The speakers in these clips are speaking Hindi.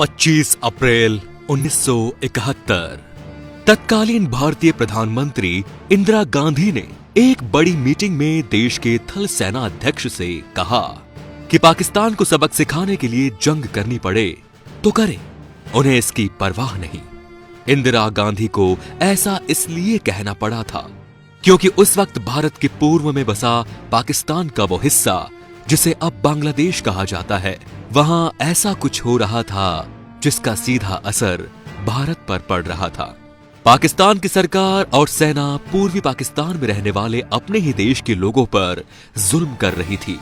25 अप्रैल 1971 तत्कालीन भारतीय प्रधानमंत्री इंदिरा गांधी ने एक बड़ी मीटिंग में देश के थल सेना अध्यक्ष से कहा कि पाकिस्तान को सबक सिखाने के लिए जंग करनी पड़े तो करे, उन्हें इसकी परवाह नहीं। इंदिरा गांधी को ऐसा इसलिए कहना पड़ा था क्योंकि उस वक्त भारत के पूर्व में बसा पाकिस्तान का वो हिस्सा जिसे अब बांग्लादेश कहा जाता है, वहां ऐसा कुछ हो रहा था जिसका सीधा असर भारत पर पड़ रहा था। पाकिस्तान की सरकार और सेना पूर्वी पाकिस्तान में रहने वाले अपने ही देश के लोगों पर जुल्म कर रही थी,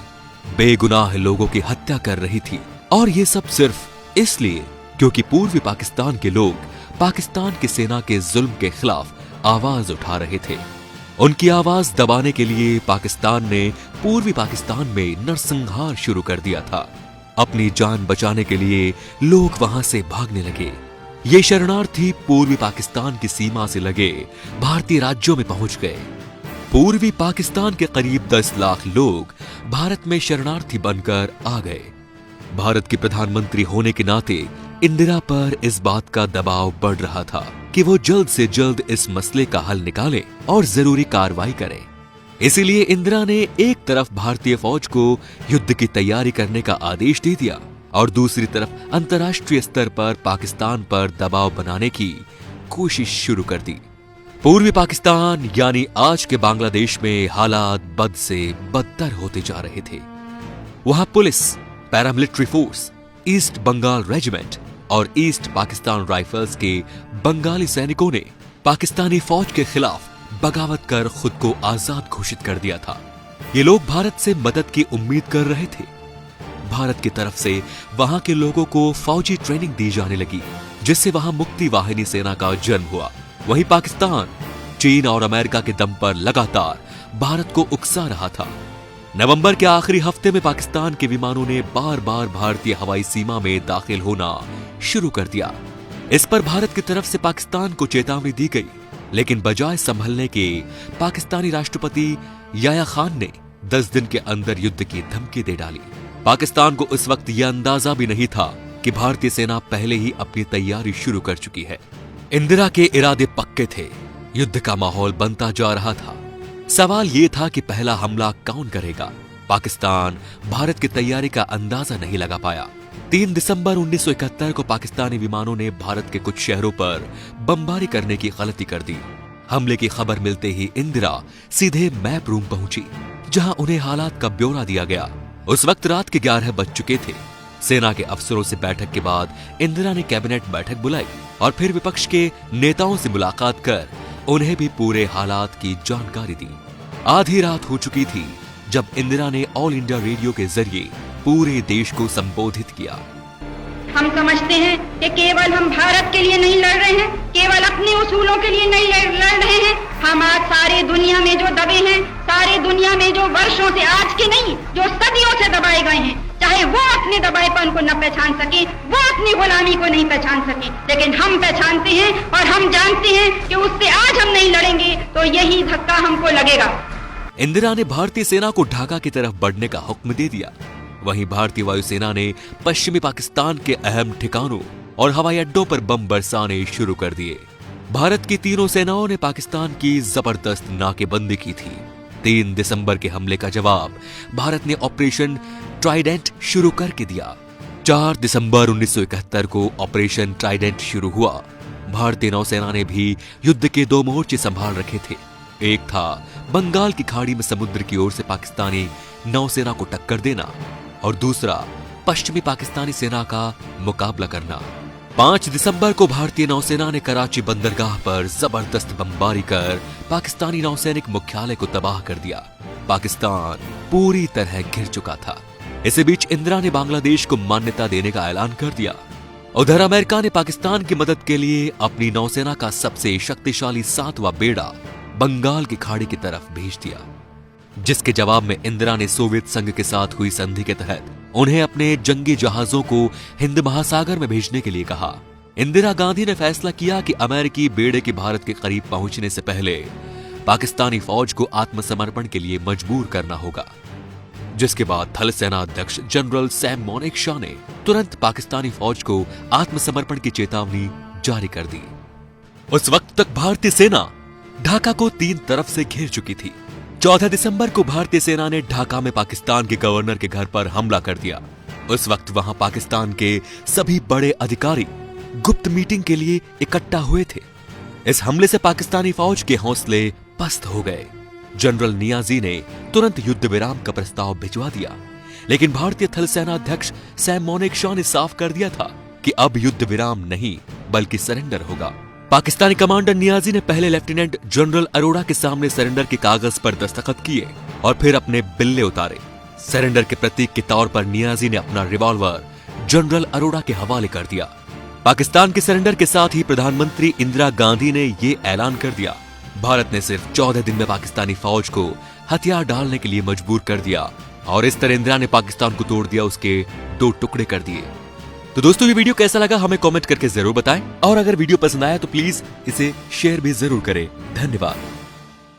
बेगुनाह लोगों की हत्या कर रही थी, और ये सब सिर्फ इसलिए क्योंकि पूर्वी पाकिस्तान के लोग पाकिस्तान की सेना के जुल्म के खिलाफ आवाज उठा रहे थे। उनकी आवाज दबाने के लिए पाकिस्तान ने पूर्वी पाकिस्तान में नरसंहार शुरू कर दिया था। अपनी जान बचाने के लिए लोग वहां से भागने लगे। ये शरणार्थी पूर्वी पाकिस्तान की सीमा से लगे भारतीय राज्यों में पहुंच गए। पूर्वी पाकिस्तान के करीब 10 लाख लोग भारत में शरणार्थी बनकर आ गए। भारत के प्रधानमंत्री होने के नाते इंदिरा पर इस बात का दबाव बढ़ रहा था कि वो जल्द से जल्द इस मसले का हल निकाले और जरूरी कार्रवाई करे। इसीलिए इंदिरा ने एक तरफ भारतीय फौज को युद्ध की तैयारी करने का आदेश दे दिया और दूसरी तरफ अंतर्राष्ट्रीय स्तर पर पाकिस्तान पर दबाव बनाने की कोशिश शुरू कर दी। पूर्वी पाकिस्तान यानी आज के बांग्लादेश में हालात बद से बदतर होते जा रहे थे। वहां police, paramilitary force, East Bengal regiment और ईस्ट पाकिस्तान राइफल्स के बंगाली सैनिकों ने पाकिस्तानी फौज के खिलाफ बगावत कर खुद को आजाद घोषित कर दिया था। ये लोग भारत से मदद की उम्मीद कर रहे थे। भारत की तरफ से वहां के लोगों को फौजी ट्रेनिंग दी जाने लगी, जिससे वहां मुक्ति वाहिनी सेना का जन्म हुआ। वहीं पाकिस्तान चीन और अमेरिका के दम पर लगातार भारत को उकसा रहा था। नवंबर के आखिरी हफ्ते में पाकिस्तान के विमानों ने बार बार भारतीय हवाई सीमा में दाखिल होना शुरू कर दिया। इस पर भारत की तरफ से पाकिस्तान को चेतावनी दी गई, लेकिन बजाय संभलने के पाकिस्तानी राष्ट्रपति याह्या खान ने 10 दिन के अंदर युद्ध की धमकी दे डाली। पाकिस्तान को उस वक्त यह अंदाजा भी नहीं था कि भारतीय सेना पहले ही अपनी तैयारी शुरू कर चुकी है। इंदिरा के इरादे पक्के थे, युद्ध का माहौल बनता जा रहा था। सवाल यह था कि पहला हमला कौन करेगा। पाकिस्तान भारत की तैयारी का अंदाजा नहीं लगा पाया। 3 दिसंबर 1971 को पाकिस्तानी विमानों ने भारत के कुछ शहरों पर बमबारी करने की गलती कर दी। हमले की खबर मिलते ही इंदिरा सीधे मैप रूम पहुंची, जहां उन्हें हालात का ब्यौरा दिया गया। उस वक्त रात के 11 बज चुके थे। सेना के अफसरों से बैठक के बाद इंदिरा ने कैबिनेट बैठक बुलाई और फिर विपक्ष के नेताओं से मुलाकात कर उन्हें भी पूरे हालात की जानकारी दी। आधी रात हो चुकी थी जब इंदिरा ने ऑल इंडिया रेडियो के जरिए पूरे देश को संबोधित किया। हम समझते हैं कि केवल हम भारत के लिए नहीं लड़ रहे हैं, केवल अपने उसूलों के लिए नहीं लड़ रहे हैं। हम आज सारे दुनिया में जो दबे हैं, सारे दुनिया में जो वर्षों से, आज के नहीं, जो सदियों से दबाए गए हैं, चाहे वो अपने दबाएपन को न पहचान सके, वो अपनी गुलामी को नहीं पहचान सके, लेकिन हम पहचानते हैं और हम जानते हैं कि उससे आज हम नहीं लड़ेंगे तो यही धक्का हमको लगेगा। इंदिरा ने भारतीय सेना को ढाका की तरफ बढ़ने का हुक्म दे दिया। वहीं भारतीय वायुसेना ने पश्चिमी पाकिस्तान के अहम ठिकानों और हवाई अड्डों पर बम बरसाने शुरू कर दिए। भारत की तीनों सेनाओं ने पाकिस्तान की जबरदस्त नाकेबंदी की थी। 3 दिसंबर के हमले का जवाब भारत ने ऑपरेशन ट्राइडेंट शुरू करके दिया। 4 दिसंबर 1971 को ऑपरेशन ट्राइडेंट शुरू हुआ। भारतीय नौसेना ने भी युद्ध के 2 मोर्चे संभाल रखे थे। एक था बंगाल की खाड़ी में समुद्र की ओर से पाकिस्तानी नौसेना को टक्कर देना और दूसरा पश्चिमी पाकिस्तानी सेना का मुकाबला करना। 5 दिसंबर को भारतीय नौसेना ने कराची बंदरगाह पर जबरदस्त बमबारी कर पाकिस्तानी नौसैनिक मुख्यालय को तबाह कर दिया। पाकिस्तान पूरी तरह घिर चुका था। इसी बीच इंदिरा ने बांग्लादेश को मान्यता देने का ऐलान कर दिया। उधर अमेरिका ने पाकिस्तान की मदद के लिए अपनी नौसेना का सबसे शक्तिशाली 7वां बेड़ा बंगाल की खाड़ी की तरफ भेज दिया, जिसके जवाब में इंदिरा ने सोवियत संघ के साथ हुई संधि के तहत उन्हें अपने जंगी जहाजों को हिंद महासागर में भेजने के लिए कहा। इंदिरा गांधी ने फैसला किया कि अमेरिकी बेड़े के भारत के करीब पहुंचने से पहले पाकिस्तानी फौज को आत्मसमर्पण के लिए मजबूर करना होगा। जिसके बाद थल सेना अध्यक्ष जनरल सैम मोनेकशॉ ने तुरंत पाकिस्तानी फौज को आत्मसमर्पण की चेतावनी जारी कर दी। उस वक्त तक भारतीय सेना ढाका को 3 तरफ से घेर चुकी थी। 14 दिसंबर को भारतीय सेना ने ढाका में पाकिस्तान के गवर्नर के घर पर हमला कर दिया। उस वक्त वहां पाकिस्तान के सभी बड़े अधिकारी गुप्त मीटिंग के लिए इकट्ठा हुए थे। इस हमले से पाकिस्तानी फौज के हौसले पस्त हो गए। जनरल नियाजी ने तुरंत युद्ध विराम का प्रस्ताव भिजवा दिया, लेकिन भारतीय थल सेना अध्यक्ष सैम मोनेकशॉ ने साफ कर दिया था कि अब युद्ध विराम नहीं बल्कि सरेंडर होगा। पाकिस्तानी कमांडर नियाजी ने पहले लेफ्टिनेंट जनरल अरोड़ा के सामने सरेंडर के कागज पर दस्तखत किए और फिर अपने बिल्ले उतारे। सरेंडर के प्रतीक के तौर पर नियाजी ने अपना रिवॉल्वर जनरल अरोड़ा के हवाले कर दिया। पाकिस्तान के सरेंडर के साथ ही प्रधानमंत्री इंदिरा गांधी ने ये ऐलान कर दिया। भारत ने सिर्फ 14 दिन में पाकिस्तानी फौज को हथियार डालने के लिए मजबूर कर दिया और इस तरह इंदिरा ने पाकिस्तान को तोड़ दिया, उसके 2 टुकड़े कर दिए। तो दोस्तों ये वीडियो कैसा लगा हमें कमेंट करके जरूर बताएं और अगर वीडियो पसंद आया तो प्लीज इसे शेयर भी जरूर करें। धन्यवाद।